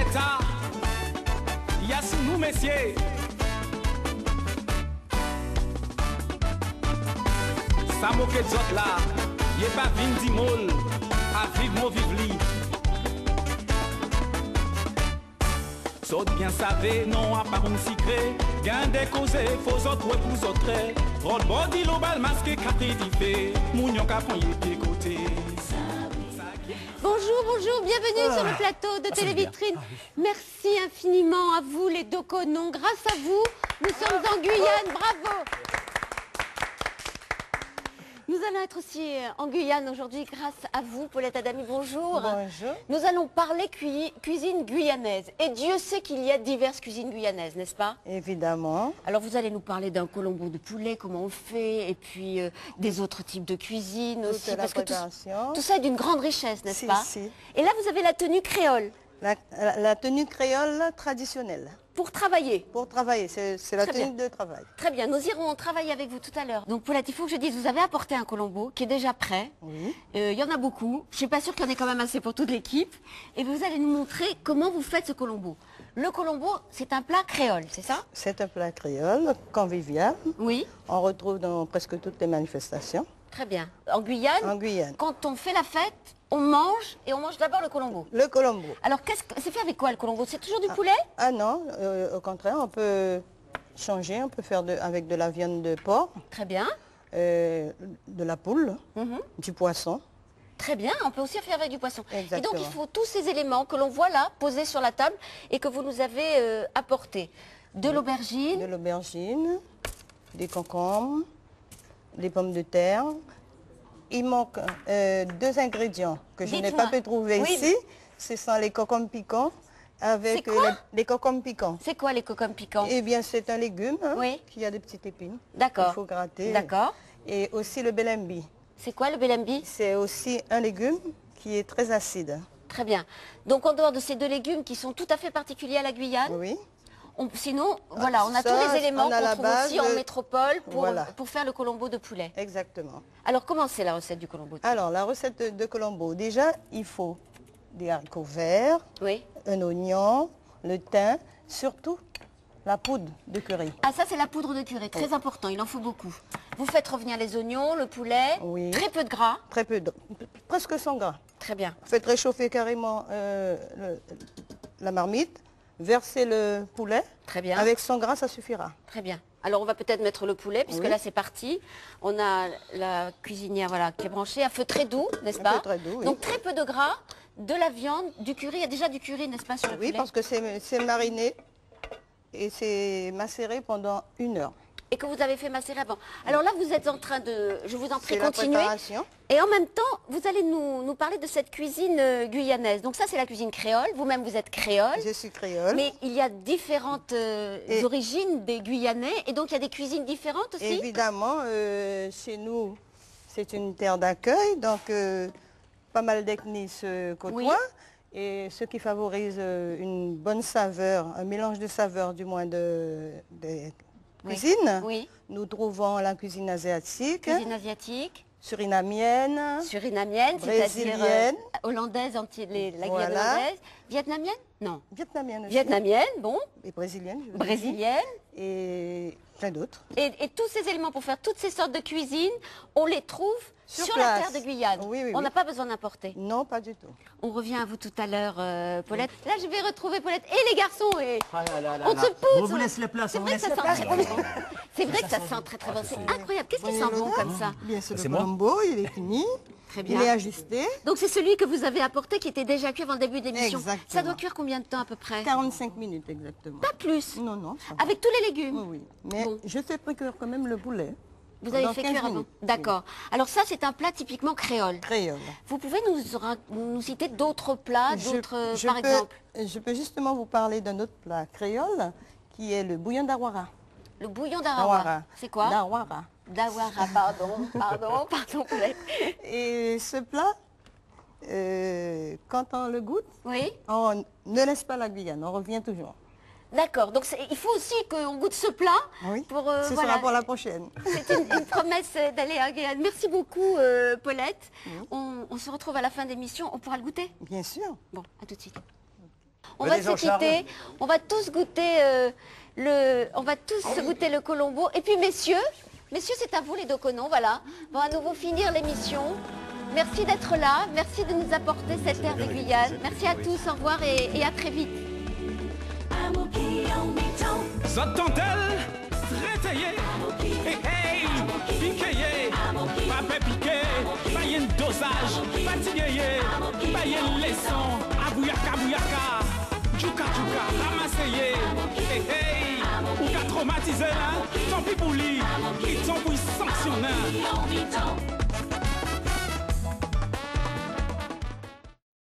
Il y a sous nous, messieurs. Ça moque d'autres là. Il a pas vin d'imol. À vivre mon vivli. Saute bien savez, non à pas un secret. Gain des causes, faux autres ouais pour autres. Rod body global masqué capité. Mounion capon y est côté. Bonjour, bonjour, bienvenue sur le plateau de Télévitrine. Merci infiniment à vous les Doconons. Grâce à vous, nous sommes en Guyane, bravo. Nous allons être aussi en Guyane aujourd'hui grâce à vous, Paulette Adami, bonjour. Bonjour. Nous allons parler cuisine guyanaise. Et Dieu sait qu'il y a diverses cuisines guyanaises, n'est-ce pas? Évidemment. Alors vous allez nous parler d'un colombo de poulet, comment on le fait, et puis des autres types de cuisine aussi. Parce que tout ça est d'une grande richesse, n'est-ce pas? Si. Et là, vous avez la tenue créole. La tenue créole traditionnelle. Pour travailler. Pour travailler, c'est la tenue de travail. Très bien, nous irons travailler avec vous tout à l'heure. Donc Paulette, il faut que je dise, vous avez apporté un colombo qui est déjà prêt. Oui. Il y en a beaucoup. Je ne suis pas sûre qu'il y en ait quand même assez pour toute l'équipe. Et vous allez nous montrer comment vous faites ce colombo. Le colombo, c'est un plat créole, c'est ça? C'est un plat créole, convivial. Oui. On retrouve dans presque toutes les manifestations. Très bien. En Guyane, quand on fait la fête, on mange et on mange d'abord le colombo. Le colombo. Alors, c'est fait avec quoi le colombo? C'est toujours du poulet? Ah non, au contraire, on peut changer, on peut faire avec de la viande de porc. Très bien. De la poule, du poisson. Très bien, on peut aussi faire avec du poisson. Exactement. Et donc, il faut tous ces éléments que l'on voit là, posés sur la table et que vous nous avez apportés. De l'aubergine. De l'aubergine, des concombres, des pommes de terre. Il manque deux ingrédients que je n'ai pas pu trouver ici. Ce sont les concombres piquants avec les concombres piquants. C'est quoi les concombres piquants? Eh bien, c'est un légume qui a des petites épines. D'accord. Il faut gratter. D'accord. Et aussi le belembi. C'est quoi le belembi? C'est aussi un légume qui est très acide. Très bien. Donc, en dehors de ces deux légumes qui sont tout à fait particuliers à la Guyane, oui. Sinon, voilà, on a tous les éléments qu'on trouve aussi en métropole pour faire le colombo de poulet. Exactement. Alors, comment c'est la recette du colombo de poulet? Alors, la recette de colombo, déjà, il faut des haricots verts, un oignon, le thym, surtout la poudre de curry. Ah, ça, c'est la poudre de curry, très important, il en faut beaucoup. Vous faites revenir les oignons, le poulet, très peu de gras. Très peu, presque sans gras. Très bien. Vous faites réchauffer carrément la marmite. Versez le poulet. Très bien. Avec 100 gras, ça suffira. Très bien. Alors, on va peut-être mettre le poulet, puisque là, c'est parti. On a la cuisinière qui est branchée à feu très doux, n'est-ce pas? Très doux, oui. Donc, très peu de gras, de la viande, du curry. Il y a déjà du curry, n'est-ce pas, sur le poulet? Oui, parce que c'est mariné et c'est macéré pendant 1 heure. Et que vous avez fait macérer avant. Alors là, vous êtes en train de... Je vous en prie, continuez. La préparation. Et en même temps, vous allez nous parler de cette cuisine guyanaise. Donc ça, c'est la cuisine créole. Vous-même, vous êtes créole. Je suis créole. Mais il y a différentes origines des Guyanais. Et donc, il y a des cuisines différentes aussi? Évidemment, chez nous, c'est une terre d'accueil. Donc, pas mal d'ethnies se côtoient. Et ce qui favorise une bonne saveur, un mélange de saveurs, du moins de cuisine. Nous trouvons la cuisine asiatique. Cuisine asiatique. Surinamienne. Surinamienne, c'est-à-dire hollandaise, la Guyane hollandaise. Vietnamienne? Non. Vietnamienne aussi. Vietnamienne, bon. Et brésilienne. Brésilienne. Et plein d'autres. Et tous ces éléments pour faire toutes ces sortes de cuisine, on les trouve sur la terre de Guyane. On n'a pas besoin d'importer. Non, pas du tout. On revient à vous tout à l'heure, Paulette. Là, je vais retrouver Paulette et les garçons. Et on se pousse. On vous laisse la place. C'est vrai que ça sent très bon. C'est vrai que ça sent très très bon. C'est incroyable. Qu'est-ce qui sent bon comme ça? Bien sûr, le colombo, il est fini. Très bien. Il est ajusté. Donc c'est celui que vous avez apporté qui était déjà cuit avant le début de l'émission. Exactement. Ça doit cuire combien de temps à peu près? 45 minutes exactement. Pas plus? Non, non. Avec tous les légumes? Oui, mais je fais précuire quand même le poulet. Vous avez fait cuire avant? D'accord. Alors ça, c'est un plat typiquement créole. Créole. Vous pouvez nous citer d'autres plats, par exemple? Je peux justement vous parler d'un autre plat créole qui est le bouillon d'Awara. Le bouillon d'Awara. C'est quoi? D'Awara. D'Awara, pardon, Paulette. Et ce plat, quand on le goûte, on ne laisse pas la Guyane, on revient toujours. D'accord, donc il faut aussi qu'on goûte ce plat. Oui, ce voilà. sera pour la prochaine. C'est une promesse d'aller à Guyane. Merci beaucoup, Paulette. On se retrouve à la fin de l'émission, on pourra le goûter? Bien sûr. Bon, à tout de suite. On va se quitter. On va tous goûter le colombo. Et puis messieurs, c'est à vous les Doconons, voilà. On va à nouveau finir l'émission. Merci d'être là. Merci de nous apporter cette terre de Guyane. Merci à tous. Au revoir et à très vite. Zotandel, réveillé, hey hey, piqué, pas piqué, pas y dosage, fatigué, pas y leçon, abouyaka, djouka, ramassé, hey hey, ou qu'a traumatisé là, tant pis pour lui, ils sont pour sanctionner.